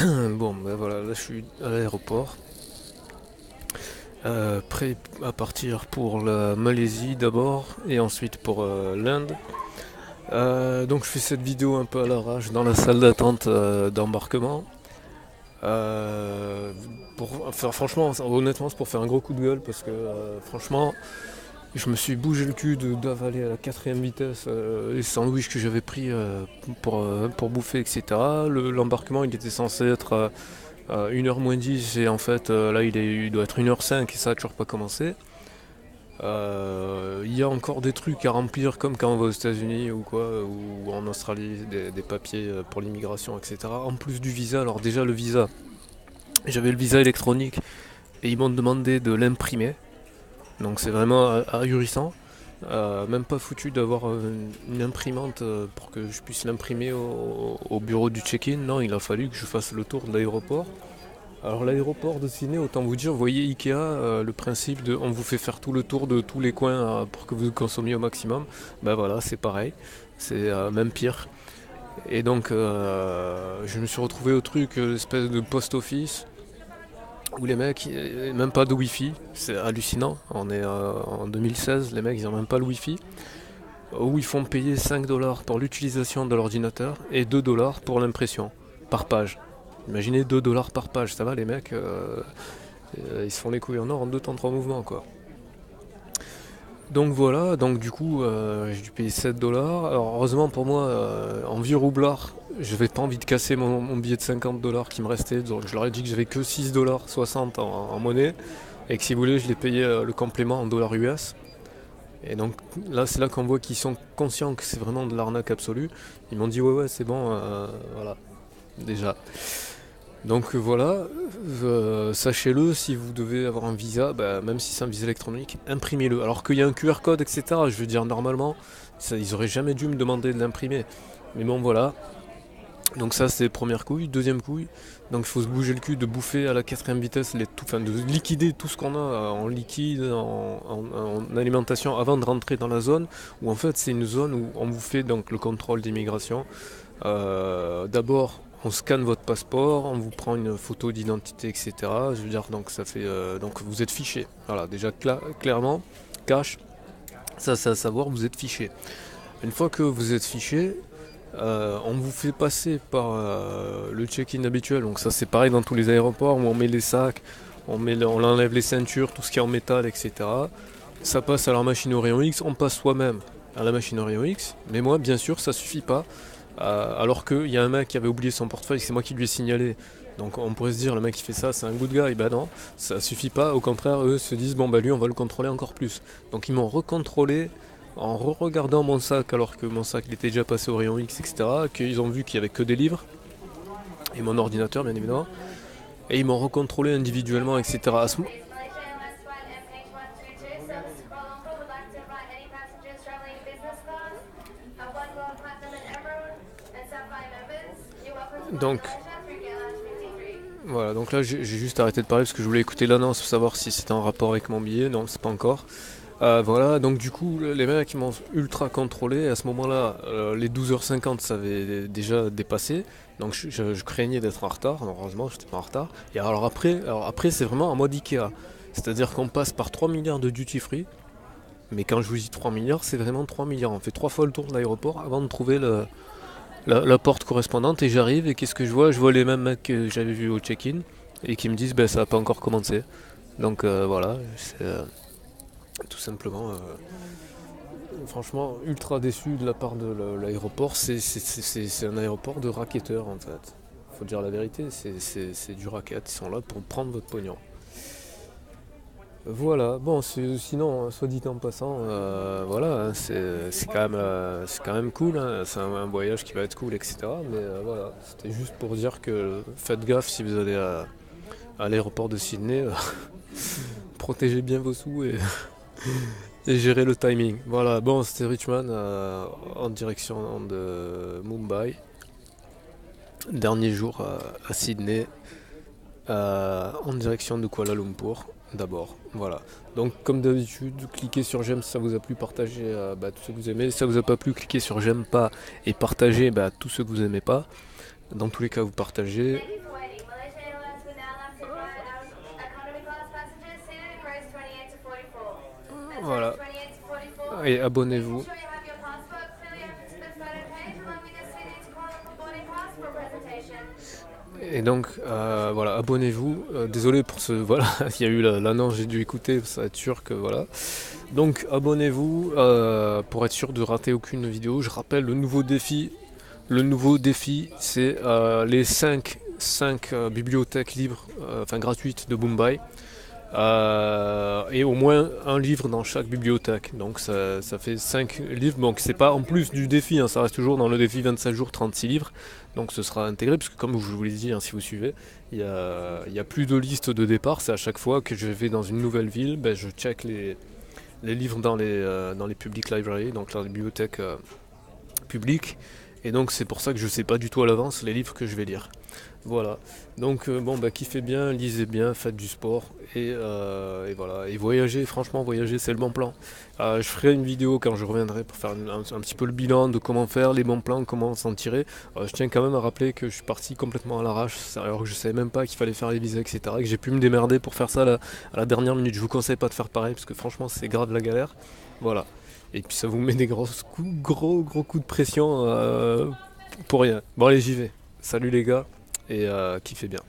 Bon, ben voilà, là je suis à l'aéroport, prêt à partir pour la Malaisie d'abord et ensuite pour l'Inde. Donc je fais cette vidéo un peu à l'arrache dans la salle d'attente d'embarquement. Euh, franchement, honnêtement, c'est pour faire un gros coup de gueule parce que franchement, je me suis bougé le cul d'avaler à la quatrième vitesse les sandwichs que j'avais pris pour bouffer, etc. L'embarquement, il était censé être 1h moins 10 et en fait, là, il doit être 1h05 et ça a toujours pas commencé. Il y a encore des trucs à remplir comme quand on va aux États-Unis ou quoi, ou en Australie, des papiers pour l'immigration, etc. En plus du visa, alors déjà le visa, j'avais le visa électronique et ils m'ont demandé de l'imprimer. Donc c'est vraiment ahurissant. Même pas foutu d'avoir une imprimante pour que je puisse l'imprimer au bureau du check-in. Non, il a fallu que je fasse le tour de l'aéroport. Alors l'aéroport de Sydney, autant vous dire, vous voyez Ikea, le principe de on vous fait faire tout le tour de tous les coins pour que vous consommiez au maximum. Ben voilà, c'est pareil, c'est même pire. Et donc je me suis retrouvé au truc, espèce de post-office, où les mecs, même pas de wifi, c'est hallucinant. On est en 2016, les mecs ils ont même pas le wifi. Où ils font payer 5 dollars pour l'utilisation de l'ordinateur et 2 dollars pour l'impression, par page. Imaginez 2 dollars par page, ça va les mecs, ils se font les couilles en or en 2 temps 3 mouvements quoi. Donc voilà, donc du coup j'ai dû payer 7 dollars. Alors heureusement pour moi, en vieux roublard, je n'avais pas envie de casser mon billet de 50 dollars qui me restait, donc je leur ai dit que j'avais que 6 dollars 60 en monnaie et que si vous voulez je les payais le complément en dollars US. Et donc là c'est là qu'on voit qu'ils sont conscients que c'est vraiment de l'arnaque absolue. Ils m'ont dit ouais c'est bon, voilà, déjà. Donc voilà, sachez-le, si vous devez avoir un visa, bah, même si c'est un visa électronique, imprimez-le. Alors qu'il y a un QR code, etc. Je veux dire, normalement, ils auraient jamais dû me demander de l'imprimer. Mais bon, voilà. Donc ça, c'est première couille. Deuxième couille, donc il faut se bouger le cul de bouffer à la quatrième vitesse, enfin, de liquider tout ce qu'on a en liquide, en alimentation avant de rentrer dans la zone, où en fait c'est une zone où on vous fait donc le contrôle d'immigration. D'abord, on scanne votre passeport, on vous prend une photo d'identité, etc. Je veux dire, donc ça fait, donc vous êtes fiché. Voilà, déjà clairement, cash, ça c'est à savoir, vous êtes fiché. Une fois que vous êtes fiché, on vous fait passer par le check-in habituel. Donc ça c'est pareil dans tous les aéroports où on met les sacs, on enlève les ceintures, tout ce qui est en métal, etc. Ça passe à leur machine au rayon X, on passe soi-même à la machine au rayon X. Mais moi, bien sûr, ça suffit pas. Alors qu'il y a un mec qui avait oublié son portefeuille, c'est moi qui lui ai signalé. Donc on pourrait se dire, le mec qui fait ça, c'est un good guy. Ben non, ça suffit pas. Au contraire, eux se disent, bon bah lui, on va le contrôler encore plus. Donc ils m'ont recontrôlé en re-regardant mon sac, alors que mon sac il était déjà passé au rayon X, etc. Qu'ils ont vu qu'il y avait que des livres et mon ordinateur, bien évidemment. Et ils m'ont recontrôlé individuellement, etc. Donc voilà, donc là j'ai juste arrêté de parler parce que je voulais écouter l'annonce pour savoir si c'était en rapport avec mon billet. Non, c'est pas encore. Voilà, donc du coup, les mecs ils m'ont ultra contrôlé. À ce moment-là, les 12h50 ça avait déjà dépassé. Donc je craignais d'être en retard. Heureusement, j'étais pas en retard. Et alors après c'est vraiment en mode Ikea. C'est-à-dire qu'on passe par 3 milliards de duty free. Mais quand je vous dis 3 milliards, c'est vraiment 3 milliards. On fait 3 fois le tour de l'aéroport avant de trouver la porte correspondante. Et j'arrive et qu'est-ce que je vois? Je vois les mêmes mecs que j'avais vus au check-in et qui me disent ben ça n'a pas encore commencé. Donc voilà, c'est tout simplement franchement ultra déçu de la part de l'aéroport. C'est un aéroport de racketteurs en fait. Faut dire la vérité, c'est du racket. Ils sont là pour prendre votre pognon. Voilà, bon, sinon, soit dit en passant, voilà, hein, c'est quand même cool, hein, c'est un voyage qui va être cool, etc. Mais voilà, c'était juste pour dire que faites gaffe si vous allez à l'aéroport de Sydney, protégez bien vos sous et gérez le timing. Voilà, bon, c'était Richman en direction de Mumbai, dernier jour à Sydney, en direction de Kuala Lumpur d'abord. Voilà. Donc comme d'habitude, cliquez sur j'aime si ça vous a plu, partagez tous ceux que vous aimez. Si ça vous a pas plu, cliquez sur j'aime pas et partagez tous ceux que vous aimez pas. Dans tous les cas, vous partagez. Voilà. Et abonnez-vous. Et donc voilà, abonnez-vous. Désolé pour ce voilà, il y a eu l'annonce, j'ai dû écouter, ça va être sûr que voilà. Donc abonnez-vous pour être sûr de rater aucune vidéo. Je rappelle le nouveau défi. Le nouveau défi, c'est les 5 bibliothèques libres, enfin gratuites de Mumbai. Et au moins un livre dans chaque bibliothèque. Donc ça fait 5 livres. Donc c'est pas en plus du défi, hein, ça reste toujours dans le défi 27 jours, 36 livres. Donc ce sera intégré, puisque comme je vous l'ai dit, hein, si vous suivez, il y a plus de liste de départ. C'est à chaque fois que je vais dans une nouvelle ville, ben, je check les livres dans les public libraries, donc dans les bibliothèques publiques. Et donc c'est pour ça que je sais pas du tout à l'avance les livres que je vais lire. Voilà. Donc bon bah kiffez bien, lisez bien, faites du sport et voilà. Et voyagez, franchement voyager c'est le bon plan. Je ferai une vidéo quand je reviendrai pour faire un petit peu le bilan de comment faire les bons plans, comment s'en tirer. Je tiens quand même à rappeler que je suis parti complètement à l'arrache, alors que je savais même pas qu'il fallait faire les visas, etc. Que j'ai pu me démerder pour faire ça à la dernière minute. Je vous conseille pas de faire pareil parce que franchement c'est grave la galère. Voilà. Et puis ça vous met des gros coups de pression pour rien. Bon allez j'y vais. Salut les gars et kiffez bien.